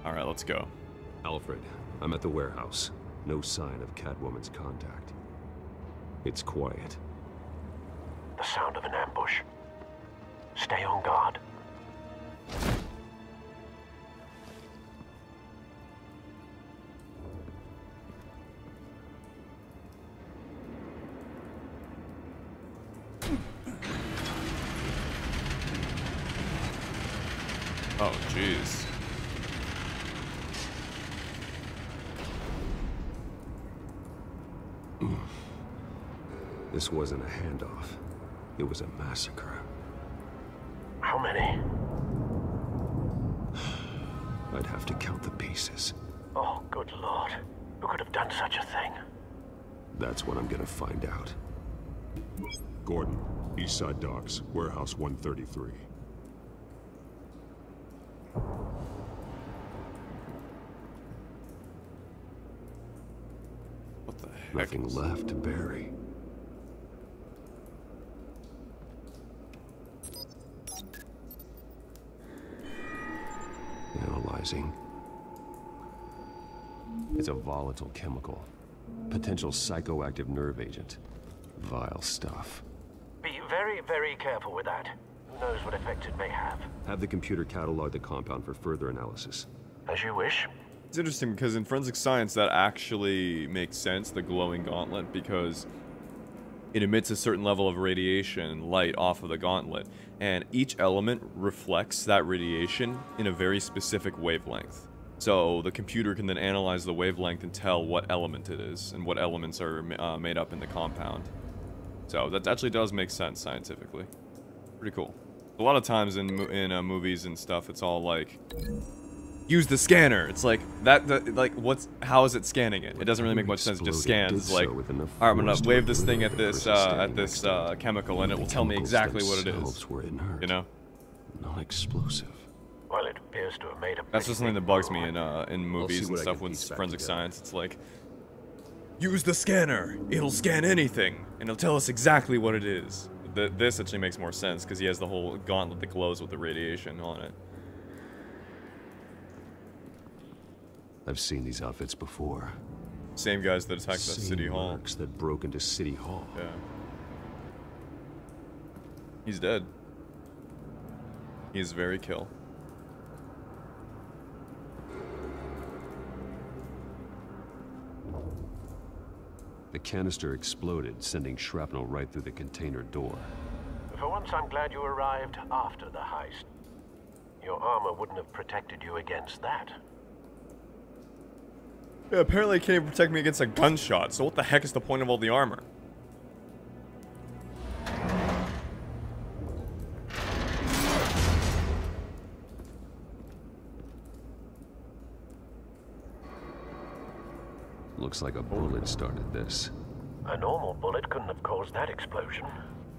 Alright, let's go. Alfred, I'm at the warehouse. No sign of Catwoman's contact. It's quiet. The sound of an ambush. Stay on guard. Oh, jeez. This wasn't a handoff. It was a massacre. How many? I'd have to count the pieces. Oh, good Lord. Who could have done such a thing? That's what I'm gonna find out. Gordon, Eastside Docks, Warehouse 133. What the heck? Nothing left to bury. Analyzing. It's a volatile chemical. Potential psychoactive nerve agent. Vile stuff. Be very, very careful with that. Who knows what effects it may have. Have the computer catalog the compound for further analysis. As you wish. It's interesting because in forensic science that actually makes sense, the glowing gauntlet, because it emits a certain level of radiation light off of the gauntlet, and each element reflects that radiation in a very specific wavelength. So the computer can then analyze the wavelength and tell what element it is and what elements are made up in the compound. So that actually does make sense scientifically. Pretty cool. A lot of times in movies and stuff, it's all like, use the scanner. It's like how is it scanning it? It doesn't really make much sense. It just scans. It's like, all right, I'm gonna wave this thing at this chemical, and it will tell me exactly what it is. You know? Non-explosive. Well, it appears to have made a... That's just something that bugs me in movies and stuff with forensic science. It's like, use the scanner. It'll scan anything, and it'll tell us exactly what it is. This actually makes more sense because he has the whole gauntlet that glows with the radiation on it. I've seen these outfits before. Same guys that attacked that city hall. Mercs that broke into City Hall. Yeah. He's dead. He's very kill. The canister exploded, sending shrapnel right through the container door. For once, I'm glad you arrived after the heist. Your armor wouldn't have protected you against that. Yeah, apparently it can't even protect me against a gunshot, so what the heck is the point of all the armor? Looks like a bullet started this. A normal bullet couldn't have caused that explosion.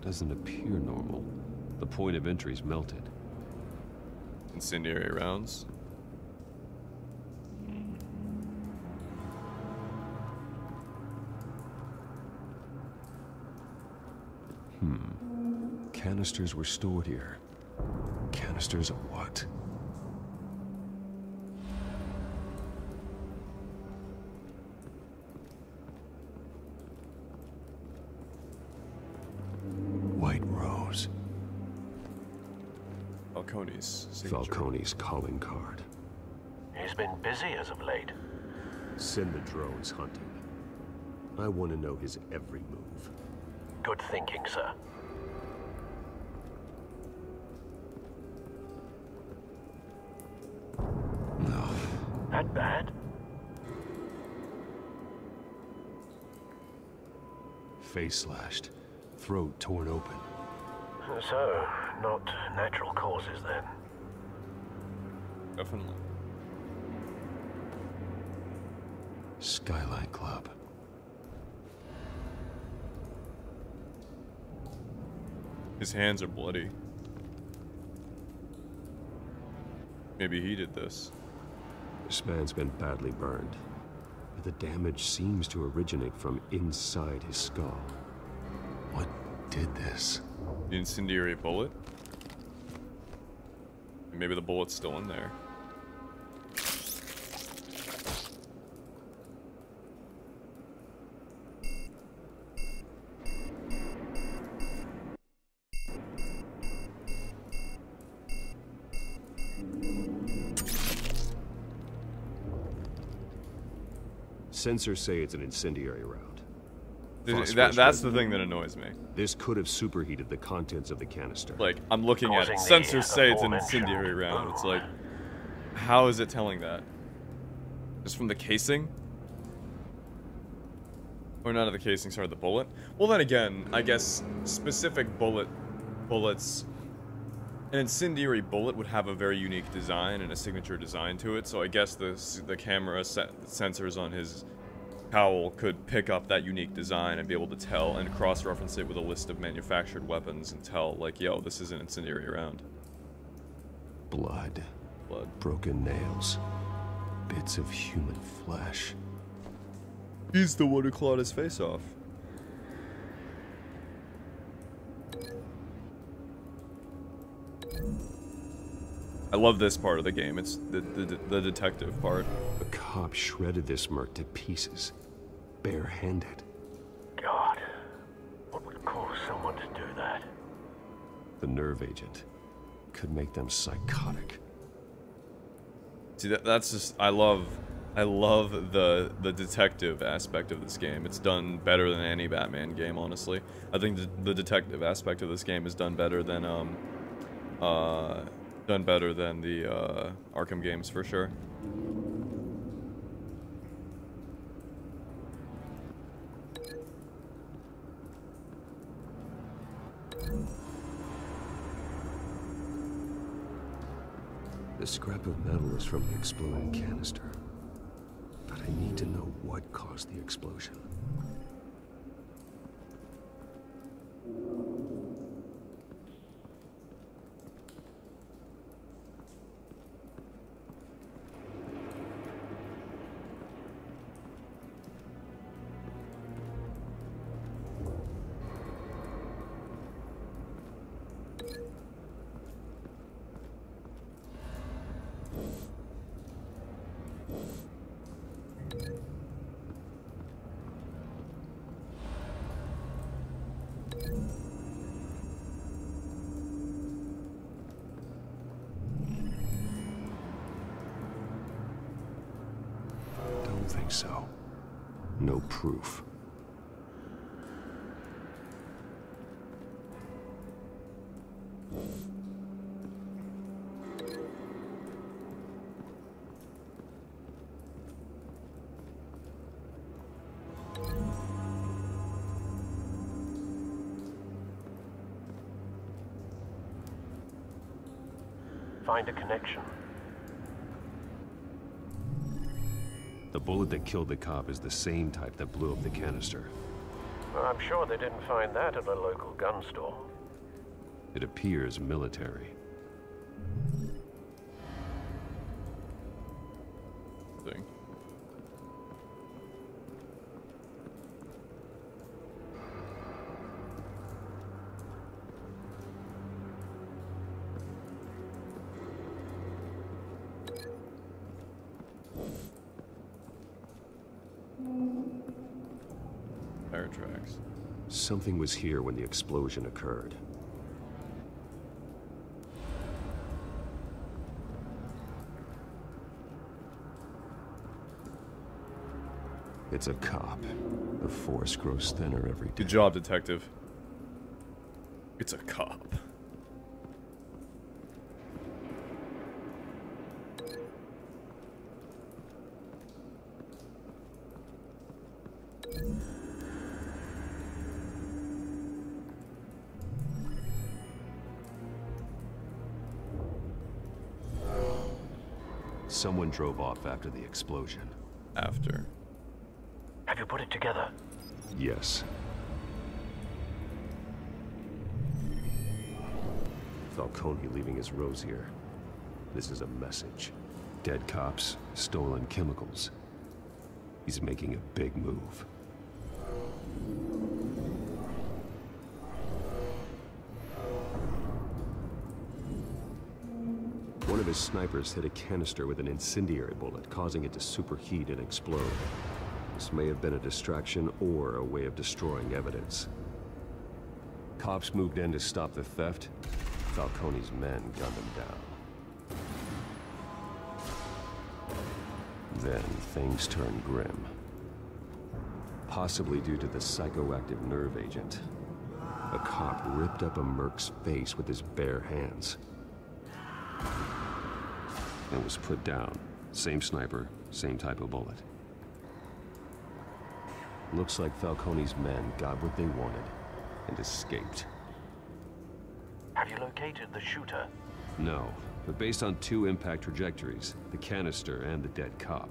Doesn't appear normal. The point of entry's melted. Incendiary rounds. Canisters were stored here. Canisters of what? White Rose. Falcone's signature. Falcone's calling card. He's been busy as of late. Send the drones hunting. I want to know his every move. Good thinking, sir. No. That bad? Face slashed. Throat torn open. So, not natural causes then. Definitely. Skyline Club. His hands are bloody. Maybe he did this. This man's been badly burned. But the damage seems to originate from inside his skull. What did this? The incendiary bullet? Maybe the bullet's still in there. Sensors say it's an incendiary round. That's the thing that annoys me. This could have superheated the contents of the canister. Like, I'm looking at it. Causing the Sensors say it's an aforementioned incendiary round. It's boom. like, how is it telling that? Just from the casing? Or not of the casing, sorry, the bullet? Well, then again, I guess specific bullets... An incendiary bullet would have a very unique design and a signature design to it, so I guess the camera sensors on his cowl could pick up that unique design and be able to tell and cross-reference it with a list of manufactured weapons and tell, like, yo, this is an incendiary round. Blood. Blood. Broken nails. Bits of human flesh. He's the one who clawed his face off. I love this part of the game. It's the detective part. A cop shredded this merc to pieces. Bare-handed. God, what would cause someone to do that? The nerve agent could make them psychotic. See, that's just... I love the detective aspect of this game. It's done better than any Batman game, honestly. I think the detective aspect of this game is done better than the Arkham games for sure. The scrap of metal is from the exploding canister. But I need to know what caused the explosion. Don't think so. No proof. Find a connection. The bullet that killed the cop is the same type that blew up the canister. Well, I'm sure they didn't find that at a local gun store. It appears military. Thing. Tire tracks. Something was here when the explosion occurred. It's a cop. The force grows thinner every day. Good job, detective. It's a cop. Someone drove off after the explosion. After. Have you put it together? Yes. Falcone leaving his rose here. This is a message. Dead cops, stolen chemicals. He's making a big move. One of his snipers hit a canister with an incendiary bullet, causing it to superheat and explode. This may have been a distraction or a way of destroying evidence. Cops moved in to stop the theft. Falcone's men gunned him down. Then things turned grim. possibly due to the psychoactive nerve agent. A cop ripped up a merc's face with his bare hands. And was put down. Same sniper, same type of bullet. Looks like Falcone's men got what they wanted and escaped. Have you located the shooter? No, but based on 2 impact trajectories, the canister and the dead cop,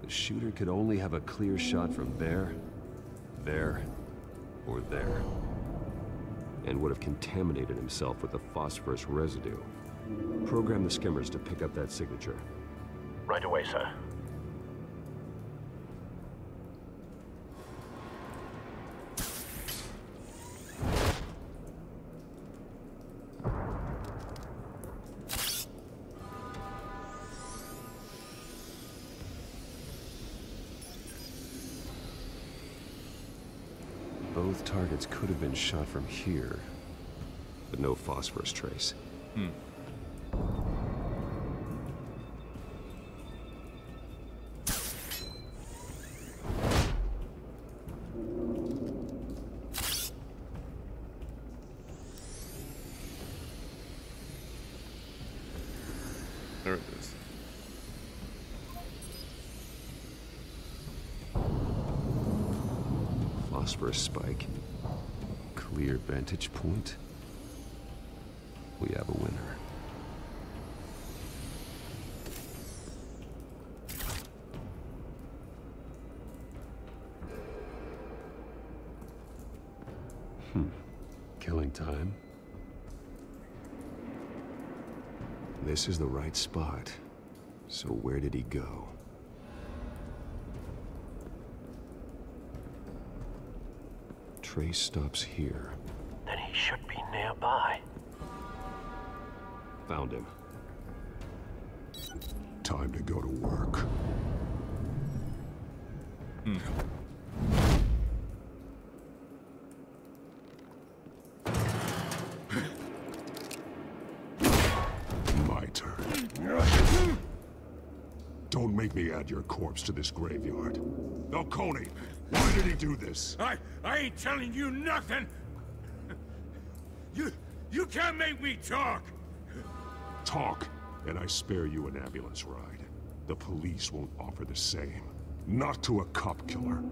the shooter could only have a clear shot from there, or there, and would have contaminated himself with the phosphorus residue. Program the skimmers to pick up that signature. Right away, sir. Both targets could have been shot from here, but no phosphorus trace. There it is. Phosphorus spike. Clear vantage point. We have a winner. Killing time. This is the right spot. So where did he go? Trace stops here. Then he should be nearby. Found him. Time to go to work. My turn. Don't make me add your corpse to this graveyard. Falcone, why did he do this? I ain't telling you nothing. You can't make me talk. Talk, and I spare you an ambulance ride. The police won't offer the same. Not to a cop killer.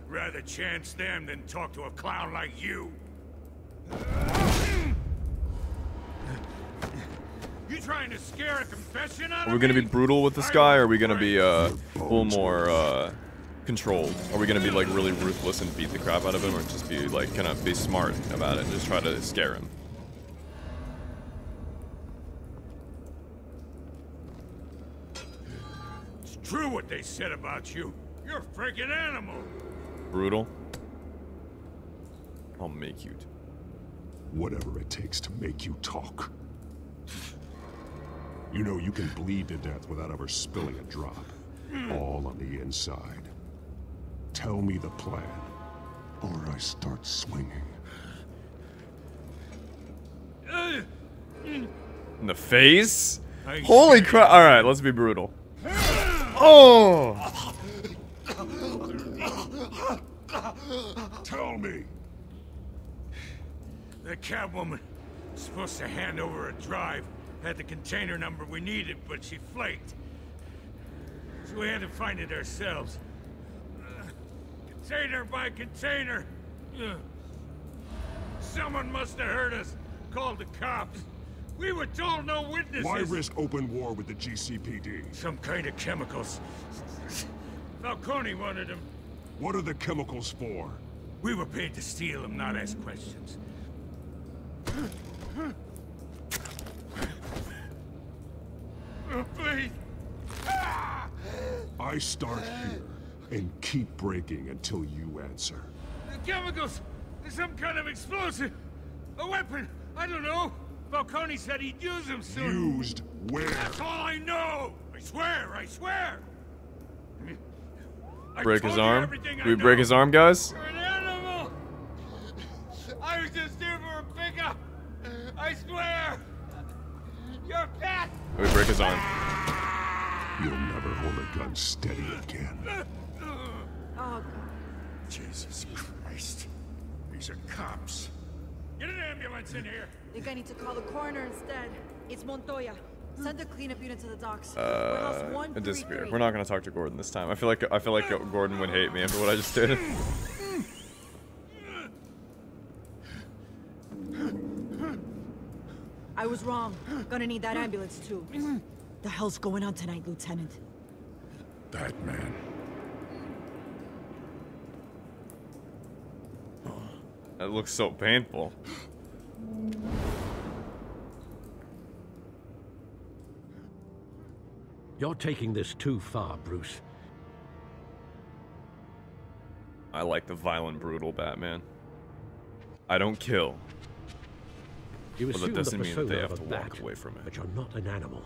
Rather chance them than talk to a clown like you. You trying to scare a confession out of me? Are we gonna be brutal with this guy, or are we gonna be a little more controlled? Are we gonna be like really ruthless and beat the crap out of him, or just be like kind of be smart about it and just try to scare him? It's true what they said about you. You're a freaking animal. Brutal? I'll make you. Whatever it takes to make you talk. You know you can bleed to death without ever spilling a drop. All on the inside. Tell me the plan, or I start swinging. In the face? Holy crap! All right, let's be brutal. Oh! Tell me. The Catwoman was supposed to hand over a drive. Had the container number we needed, but she flaked. So we had to find it ourselves. Container by container. Someone must have heard us. Called the cops. We were told no witnesses. Why risk open war with the GCPD? Some kind of chemicals. Falcone wanted them. What are the chemicals for? We were paid to steal them, not ask questions. Please. I start here and keep breaking until you answer. The chemicals! There's some kind of explosive! A weapon! I don't know! Falcone said he'd use them soon! Used where? That's all I know! I swear! I swear! I Break his told you arm? everything Did I we know. break his arm, guys? You're an animal! I was just here for a pickup! I swear! You're a pet! Did we break his arm? You'll never hold a gun steady again. Oh, God. Jesus Christ. These are cops. Get an ambulance in here. Think I need to call the coroner instead. It's Montoya. Send the cleanup unit to the docks. Warehouse I disagree. 133. We're not gonna talk to Gordon this time. I feel like Gordon would hate me after what I just did. I was wrong. Gonna need that ambulance too. The hell's going on tonight, Lieutenant? Batman. That looks so painful. You're taking this too far, Bruce. I like the violent, brutal Batman. I don't kill. You Well, that assume doesn't the mean that they persona have of to a walk bat, away from it. but you're not an animal.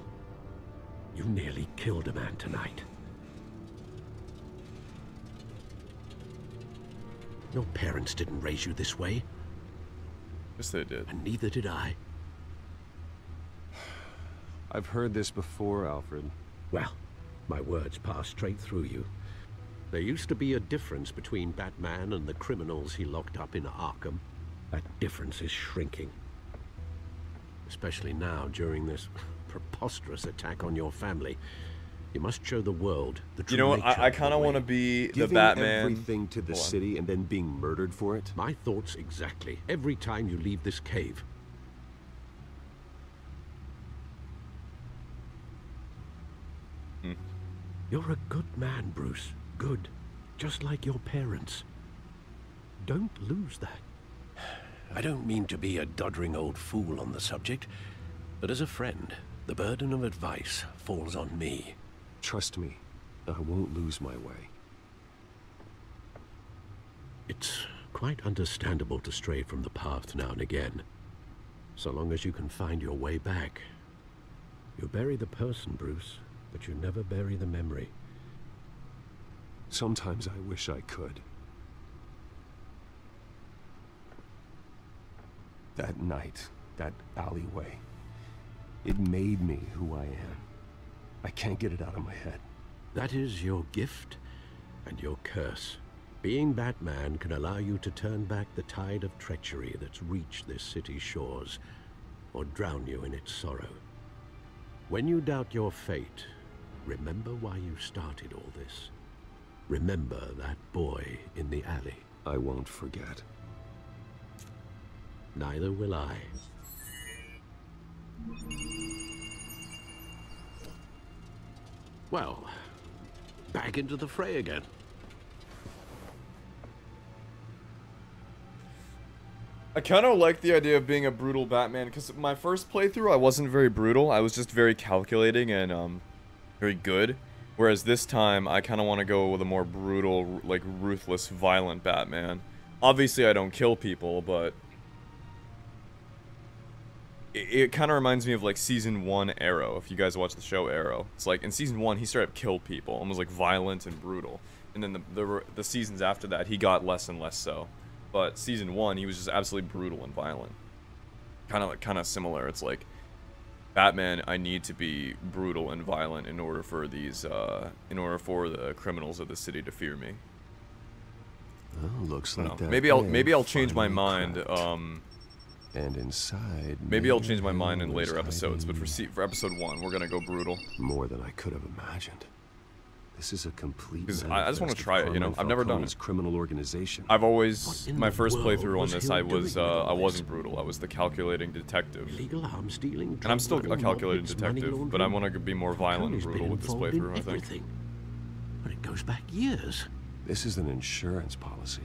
You nearly killed a man tonight. Your parents didn't raise you this way, Yes, they did. and neither did I. I've heard this before, Alfred. Well, my words pass straight through you. There used to be a difference between Batman and the criminals he locked up in Arkham. That difference is shrinking. Especially now, during this preposterous attack on your family. You must show the world the true You know what? nature I of kind of the want to way. be the Giving Batman. everything to the Hold on. city and then being murdered for it? My thoughts exactly. Every time you leave this cave. You're a good man, Bruce. Good. Just like your parents. Don't lose that. I don't mean to be a doddering old fool on the subject, but as a friend, the burden of advice falls on me. Trust me, I won't lose my way. It's quite understandable to stray from the path now and again. So long as you can find your way back. You bury the person, Bruce, but you never bury the memory. Sometimes I wish I could. That night, that alleyway, it made me who I am. I can't get it out of my head. That is your gift and your curse. Being Batman can allow you to turn back the tide of treachery that's reached this city's shores, or drown you in its sorrow. When you doubt your fate, remember why you started all this. Remember that boy in the alley. I won't forget. Neither will I. Well, back into the fray again. I kind of like the idea of being a brutal Batman, because my first playthrough, I wasn't very brutal. I was just very calculating and very good. Whereas this time, I kind of want to go with a more brutal, like, ruthless, violent Batman. Obviously, I don't kill people, but it kind of reminds me of, like, Season 1 Arrow, if you guys watch the show Arrow. It's like, in Season 1, he straight up killed people, and was, like, violent and brutal. And then the seasons after that, he got less and less so. But Season 1, he was just absolutely brutal and violent. Kind of similar. It's like, Batman, I need to be brutal and violent in order for these, in order for the criminals of the city to fear me. Well, looks like that. Maybe I'll change my mind. And inside. Maybe I'll change my mind in was later episodes. But hiding for episode 1, we're gonna go brutal. more than I could have imagined. This is a complete. 'Cause I just wanna manifest of try it, you know? Carmine I've never done Falcone's it. criminal organization. I've always What in my the first world playthrough on was this. Hill I doing was with all I this? wasn't brutal. I was the calculating detective. Illegal arms stealing, And I'm still a drug calculated dealing, money detective, but I laundering. want to be more violent and Tony's been brutal with this involved in playthrough, I think. everything. But it goes back years. This is an insurance policy.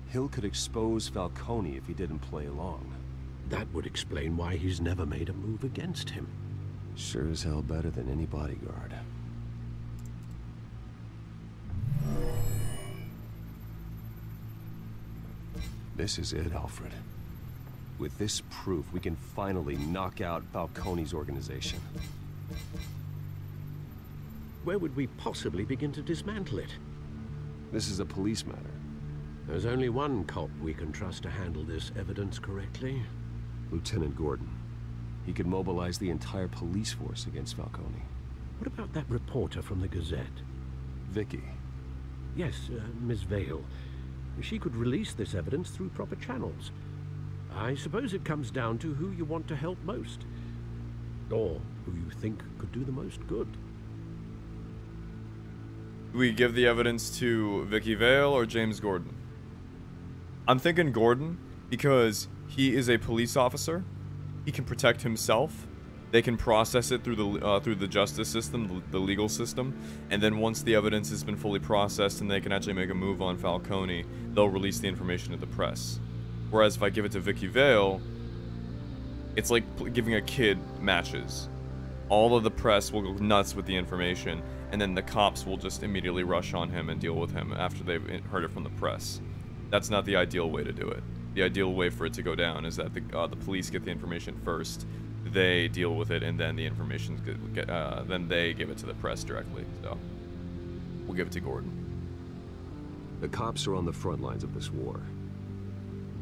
Hill could expose Falcone if he didn't play along. That would explain why he's never made a move against him. Sure as hell better than any bodyguard. This is it, Alfred. With this proof, we can finally knock out Falcone's organization. Where would we possibly begin to dismantle it? This is a police matter. There's only one cop we can trust to handle this evidence correctly. Lieutenant Gordon. He could mobilize the entire police force against Falcone. What about that reporter from the Gazette? Vicky. Yes, Miss Vale. She could release this evidence through proper channels. I suppose it comes down to who you want to help most. Or who you think could do the most good. We give the evidence to Vicky Vale or James Gordon? I'm thinking Gordon because he is a police officer. He can protect himself. They can process it through the justice system, the legal system, and then once the evidence has been fully processed and they can actually make a move on Falcone, they'll release the information to the press. Whereas if I give it to Vicky Vale, it's like giving a kid matches. All of the press will go nuts with the information, and then the cops will just immediately rush on him and deal with him after they've heard it from the press. That's not the ideal way to do it. The ideal way for it to go down is that the police get the information first, they deal with it, and then the information then they give it to the press directly. So we'll give it to Gordon. The cops are on the front lines of this war.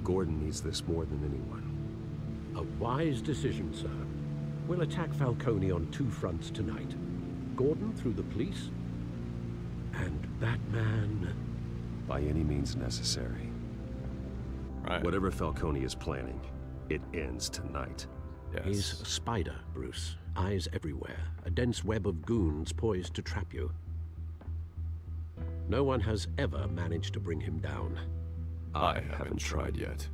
Gordon needs this more than anyone. A wise decision, sir. We'll attack Falcone on two fronts tonight. Gordon through the police, and Batman... by any means necessary. Right. Whatever Falcone is planning, it ends tonight. Yes. He's a spider, Bruce. Eyes everywhere. A dense web of goons poised to trap you. No one has ever managed to bring him down. I haven't tried yet.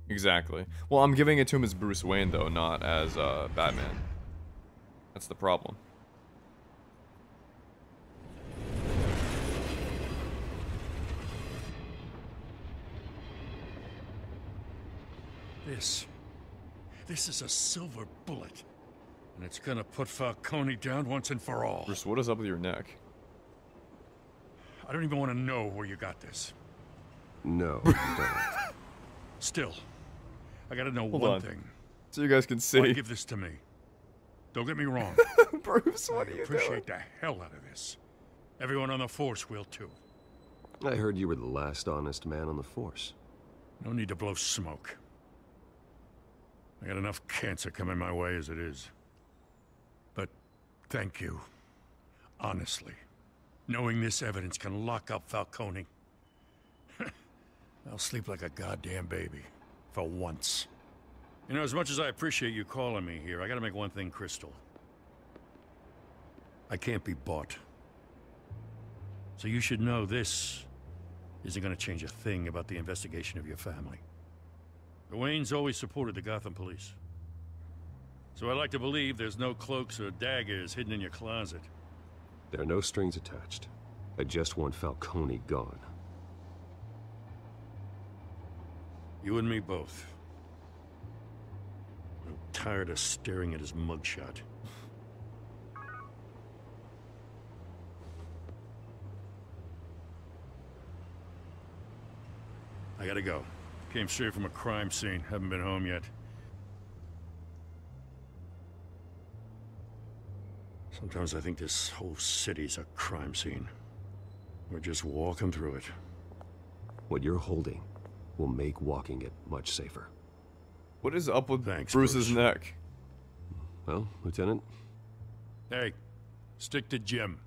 Exactly. Well, I'm giving it to him as Bruce Wayne, though, not as Batman. That's the problem. This is a silver bullet. And it's gonna put Falcone down once and for all. Bruce, what is up with your neck? I don't even want to know where you got this. No, you don't. Still, I gotta know Hold one on. thing. So you guys can see. Why give this to me? Don't get me wrong. Bruce, what are I you appreciate doing? the hell out of this. Everyone on the Force will too. I heard you were the last honest man on the Force. No need to blow smoke. I got enough cancer coming my way as it is. But thank you. Honestly. Knowing this evidence can lock up Falcone. I'll sleep like a goddamn baby. For once. You know, as much as I appreciate you calling me here, I gotta make one thing crystal. I can't be bought. So you should know this isn't gonna change a thing about the investigation of your family. The Waynes always supported the Gotham police. So I like to believe there's no cloaks or daggers hidden in your closet. There are no strings attached. I just want Falcone gone. You and me both. I'm tired of staring at his mugshot. I gotta go. Came straight from a crime scene. Haven't been home yet. Sometimes I think this whole city's a crime scene. We're just walking through it. What you're holding will make walking it much safer. What is up with Thanks, Bruce's Bruce. neck? Well, Lieutenant, Hey, stick to Jim.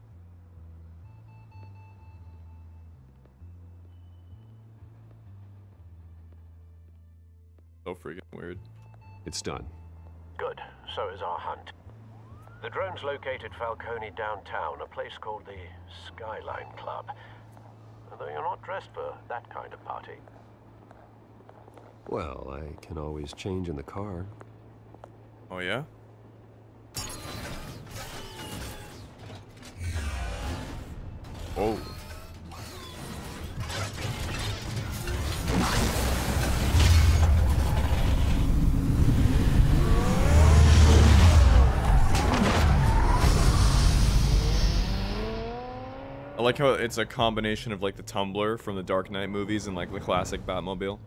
So freaking weird. it's done. Good. So is our hunt. The drones located Falcone downtown, a place called the Skyline Club. Though you're not dressed for that kind of party. Well, I can always change in the car. Oh yeah? Oh. I like how it's a combination of like the Tumbler from the Dark Knight movies and like the classic Batmobile.